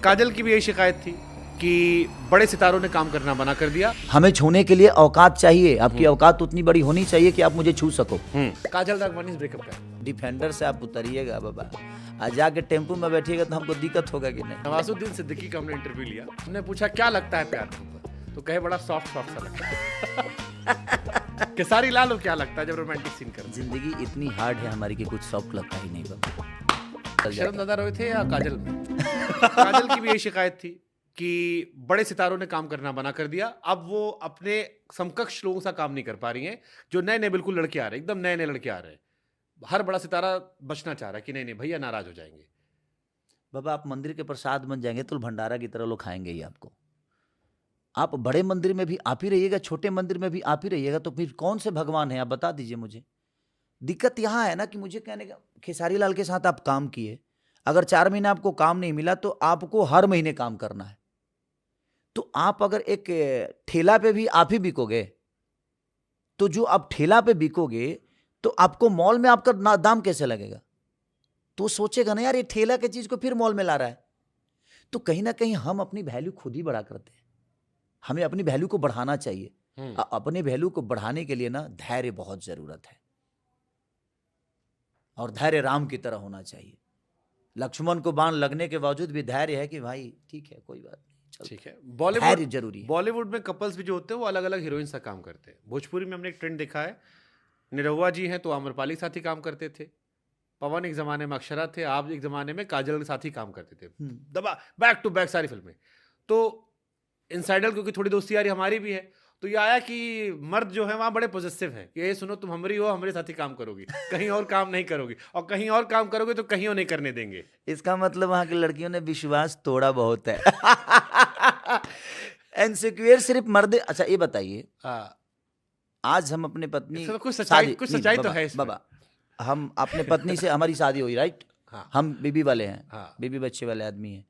काजल की भी यही शिकायत थी कि बड़े सितारों ने काम करना मना कर दिया। हमें छूने के लिए औकात चाहिए, आपकी औकात उतनी बड़ी होनी चाहिए कि आप मुझे छू सको। काजल राघवानी ब्रेकअप का डिफेंडर से आप उतरिएगा बाबा, आज जाके टेम्पो में बैठिएगा तो हमको दिक्कत होगा कि नहीं। नवाजुद्दीन सिद्दीकी का हमने इंटरव्यू लिया, हमने पूछा क्या लगता है प्यार के ऊपर, तो कहे बड़ा सॉफ्ट सॉफ्ट सा लगता है। केसारी लाल को क्या लगता है जब रोमांटिक सीन करते हैं? जिंदगी इतनी हार्ड है हमारी कि कुछ सॉफ्ट लगता ही नहीं बाबा। शर्म ज्यादा रोए थे या काजल में? काजल की भी यही शिकायत थी कि बड़े सितारों ने काम करना मना कर दिया। अब वो अपने समकक्ष लोगों सा काम नहीं कर पा रही हैं, जो नए नए बिल्कुल लड़के आ रहे हैं, एकदम नए नए लड़के आ रहे हैं। हर बड़ा सितारा बचना चाह रहा है कि नहीं नहीं भैया नाराज हो जाएंगे। बाबा आप मंदिर के प्रसाद बन जाएंगे तो भंडारा की तरह लोग खाएंगे ही आपको। आप बड़े मंदिर में भी आप ही रहिएगा, छोटे मंदिर में भी आप ही रहिएगा, तो फिर कौन से भगवान हैं आप बता दीजिए मुझे। दिक्कत यहाँ है ना कि मुझे कहने का, खेसारी लाल के साथ आप काम किए, अगर 4 महीने आपको काम नहीं मिला तो आपको हर महीने काम करना है। तो आप अगर एक ठेला पे भी आप ही बिकोगे, तो जो आप ठेला पे बिकोगे तो आपको मॉल में आपका दाम कैसे लगेगा? तो सोचेगा ना यार ये ठेला की चीज को फिर मॉल में ला रहा है। तो कहीं ना कहीं हम अपनी वैल्यू खुद ही बढ़ा करते हैं। हमें अपनी वैल्यू को बढ़ाना चाहिए। अपने वैल्यू को बढ़ाने के लिए ना धैर्य बहुत जरूरत है, और धैर्य राम की तरह होना चाहिए। लक्ष्मण को बाण लगने के बावजूद भी धैर्य है कि भाई ठीक है कोई बात नहीं, ठीक है। धैर्य जरूरी है। बॉलीवुड में कपल्स भी जो होते हैं वो अलग अलग हीरोइन सा काम करते हैं। भोजपुरी में हमने एक ट्रेंड देखा है, निरहुआ जी हैं तो आम्रपाली के साथ ही काम करते थे, पवन एक जमाने में अक्षरा थे, आप एक जमाने में काजल के साथ ही काम करते थे, दबा बैक टू बैक सारी फिल्में। तो इनसाइडर क्योंकि थोड़ी दोस्ती यारी हमारी भी है, तो ये आया कि मर्द जो है वहां बड़े पॉजिटिव है कि ये सुनो तुम हमारी हो, हमारे साथ ही काम करोगी, कहीं और काम नहीं करोगी, और कहीं और काम करोगे तो कहीं और नहीं करने देंगे। इसका मतलब वहां की लड़कियों ने विश्वास तोड़ा बहुत है। इनसिक्योर सिर्फ मर्द। अच्छा ये बताइए, आज हम अपने पत्नी तो कुछ सच्चाई तो है इसमें। बाबा हम अपने पत्नी से हमारी शादी हुई, राइट? हाँ। हम बीबी वाले हैं, हाँ। बीबी बच्चे वाले आदमी हैं।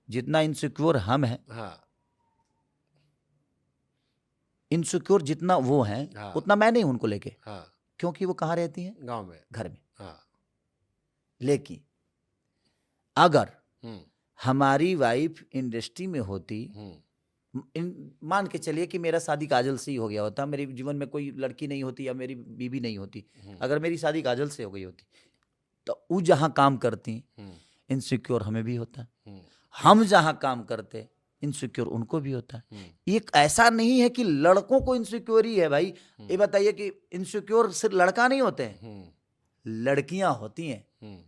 जितना इनसिक्योर हम हैं, हाँ। इनसिक्योर जितना वो हैं, हाँ। उतना मैं नहीं हूं उनको लेके। हाँ। क्योंकि वो कहाँ रहती हैं? गांव में, घर में। हाँ। लेकिन अगर हमारी वाइफ इंडस्ट्री में होती, मान के चलिए कि मेरा शादी काजल से ही हो गया होता, मेरे जीवन में कोई लड़की नहीं होती या मेरी बीबी नहीं होती, अगर मेरी शादी काजल से हो गई होती, तो वो जहां काम करती इनसिक्योर हमें भी होता, हम जहां काम करते इनसिक्योर उनको भी होता है। एक ऐसा नहीं है कि लड़कों को इनसिक्योर ही है भाई। ये बताइए कि इनसिक्योर सिर्फ लड़का नहीं होते हैं, लड़कियां होती हैं।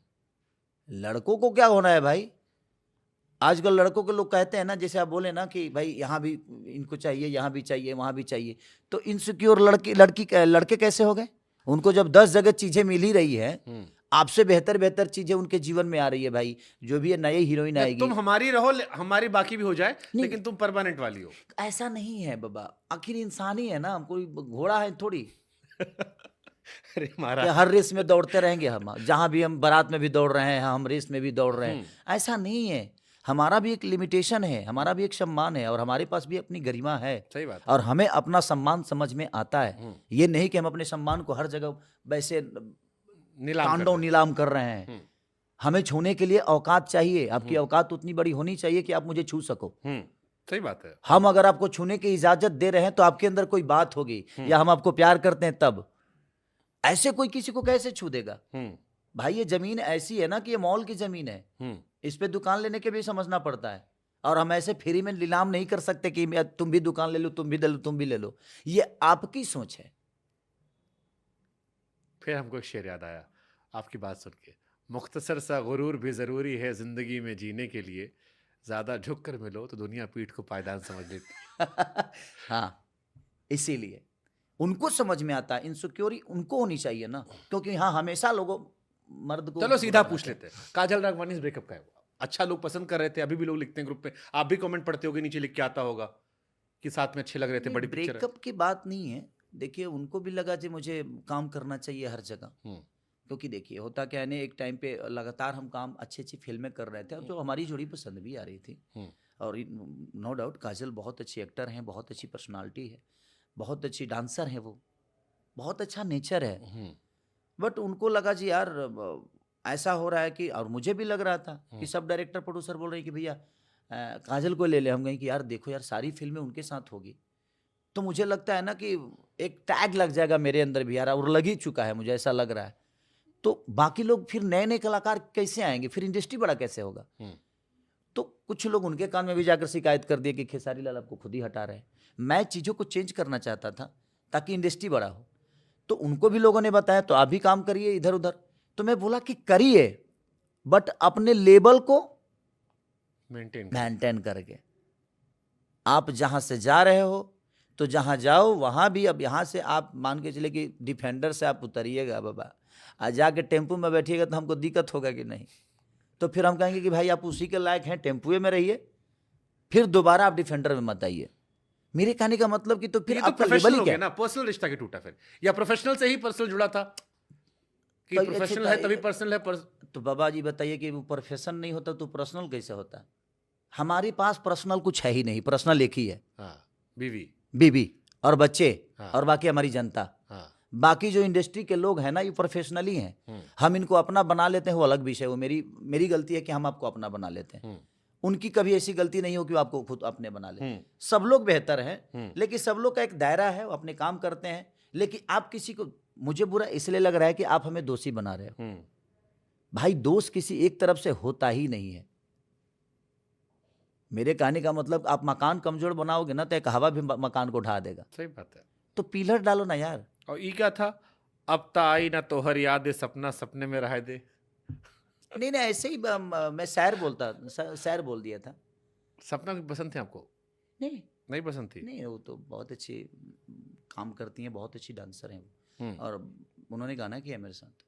लड़कों को क्या होना है भाई? आजकल लड़कों के लोग कहते हैं ना, जैसे आप बोले ना कि भाई यहाँ भी इनको चाहिए, यहाँ भी चाहिए, वहां भी चाहिए, तो इनसिक्योर लड़के कैसे हो गए? उनको जब 10 जगह चीजें मिल ही रही है, आपसे बेहतर बेहतर चीजें उनके जीवन में आ रही है भाई। जो भी है नई हीरोइन आएगी, तुम हमारी रहो, हमारी बाकी भी हो जाए, लेकिन तुम परमानेंट वाली हो। ऐसा नहीं है बाबा, आखिर इंसान ही है ना, कोई घोड़ा है थोड़ी। अरे महाराज, हर रेस में दौड़ते रहेंगे हम, जहां भी हम बारात में भी दौड़ रहे हैं, हम रेस में भी दौड़ रहे हैं, ऐसा नहीं है। हमारा भी एक लिमिटेशन है, हमारा भी एक सम्मान है, और हमारे पास भी अपनी गरिमा है। सही बात। और हमें अपना सम्मान समझ में आता है। ये नहीं कि हम अपने सम्मान को हर जगह वैसे तांडव नीलाम कर रहे हैं। हमें छूने के लिए औकात चाहिए, आपकी औकात उतनी बड़ी होनी चाहिए कि आप मुझे छू सको। सही बात है। हम अगर आपको छूने की इजाजत दे रहे हैं तो आपके अंदर कोई बात होगी, या हम आपको प्यार करते हैं तब। ऐसे कोई किसी को कैसे छू देगा भाई? ये जमीन ऐसी है ना कि ये मॉल की जमीन है, इस पे दुकान लेने के भी समझना पड़ता है। और हम ऐसे फ्री में नीलाम नहीं कर सकते कि तुम भी दुकान ले लो, तुम भी ले लो, तुम भी ले लो। ये आपकी सोच है। फिर हमको एक शेर याद आया आपकी बात सुन के, मुख्तसर सा गुरूर भी जरूरी है जिंदगी में जीने के लिए, ज्यादा झुक कर मिलो तो दुनिया पीठ को पायदान समझ लेती। हाँ, इसीलिए उनको समझ में आता है। इनसिक्योरिटी उनको होनी चाहिए ना, क्योंकि हाँ हमेशा लोगों मर्द को। चलो सीधा पूछ लेते हैं, काजल राघवानी ब्रेकअप का है, अच्छा लोग पसंद कर रहे थे, अभी भी लोग लिखते हैं ग्रुप पे, आप भी कमेंट पढ़ते होगे, नीचे लिख के आता होगा कि साथ में अच्छे लग रहे थे, बड़ी पिक्चर है। ब्रेकअप की बात नहीं है। देखिए उनको भी लगा कि मुझे काम करना चाहिए हर जगह, क्योंकि देखिए होता क्या है ना, एक टाइम पे लगातार हम काम अच्छी अच्छी फिल्में कर रहे थे और जो हमारी जोड़ी पसंद भी आ रही थी। और नो डाउट काजल बहुत अच्छी एक्टर हैं, बहुत अच्छी पर्सनालिटी है, बहुत अच्छी डांसर है, वो बहुत अच्छा नेचर है। बट उनको लगा जी यार ऐसा हो रहा है कि, और मुझे भी लग रहा था कि सब डायरेक्टर प्रोड्यूसर बोल रहे हैं कि भैया काजल को ले ले। हम कहें कि यार देखो यार, सारी फिल्में उनके साथ होगी, तो मुझे लगता है ना कि एक टैग लग जाएगा मेरे अंदर भी यार, और लग ही चुका है, मुझे ऐसा लग रहा है। तो बाकी लोग फिर नए नए कलाकार कैसे आएंगे, फिर इंडस्ट्री बड़ा कैसे होगा। तो कुछ लोग उनके कान में भी जाकर शिकायत कर दिए कि खेसारी लाल आपको खुद ही हटा रहे हैं। मैं चीज़ों को चेंज करना चाहता था ताकि इंडस्ट्री बड़ा हो, तो उनको भी लोगों ने बताया तो आप भी काम करिए इधर उधर। तो मैं बोला कि करिए, बट अपने लेवल को मेंटेन करके। आप जहां से जा रहे हो तो जहां जाओ वहां भी, अब यहां से आप मान के चले कि डिफेंडर से आप उतरिएगा बाबा, आज जाके टेम्पू में बैठिएगा तो हमको दिक्कत होगा कि नहीं, तो फिर हम कहेंगे कि भाई आप उसी के लायक हैं, टेम्पुए में रहिए, फिर दोबारा आप डिफेंडर में मत आइए। मेरे कहने का मतलब कि तो फिर तो आपका लेवल प्रोफेशनल ही हो क्या गया ना, पर्सनल रिश्ता के टूटा फिर, या प्रोफेशनल से ही पर्सनल जुड़ा था कि तो प्रोफेशनल है तभी पर्सनल है तो बाबा जी बताइए कि वो प्रोफेशन नहीं होता तो पर्सनल कैसे होता। हमारे पास पर्सनल कुछ है ही नहीं, पर्सनल एक ही है, बीवी और बच्चे, और बाकी हमारी जनता। बाकी जो इंडस्ट्री के लोग हैं ना, ये प्रोफेशनल ही हैं। हम इनको अपना बना लेते हैं, वो अलग विषय, वो मेरी गलती है कि हम आपको अपना बना लेते हैं। उनकी कभी ऐसी गलती नहीं हो कि वो आपको खुद अपने बना ले। सब लोग बेहतर हैं, लेकिन सब लोग का एक दायरा है, वो अपने काम करते हैं। लेकिन आप किसी को, मुझे बुरा इसलिए लग रहा है कि आप हमें दोषी बना रहे हो। भाई दोष किसी एक तरफ से होता ही नहीं है। मेरे कहने का मतलब, आप मकान कमजोर बनाओगे ना तो एक हवा भी मकान को ढा देगा। सही बात है। तो पिलर डालो ना यार। और ये क्या था, अब ता आई ना तोहर याद, सपना सपने में रह दे। नहीं ऐसे ही मैं शायर बोल दिया था। सपना पसंद थे आपको? नहीं पसंद थी? नहीं, वो तो बहुत अच्छी काम करती हैं, बहुत अच्छी डांसर हैं वो, और उन्होंने गाना किया मेरे साथ।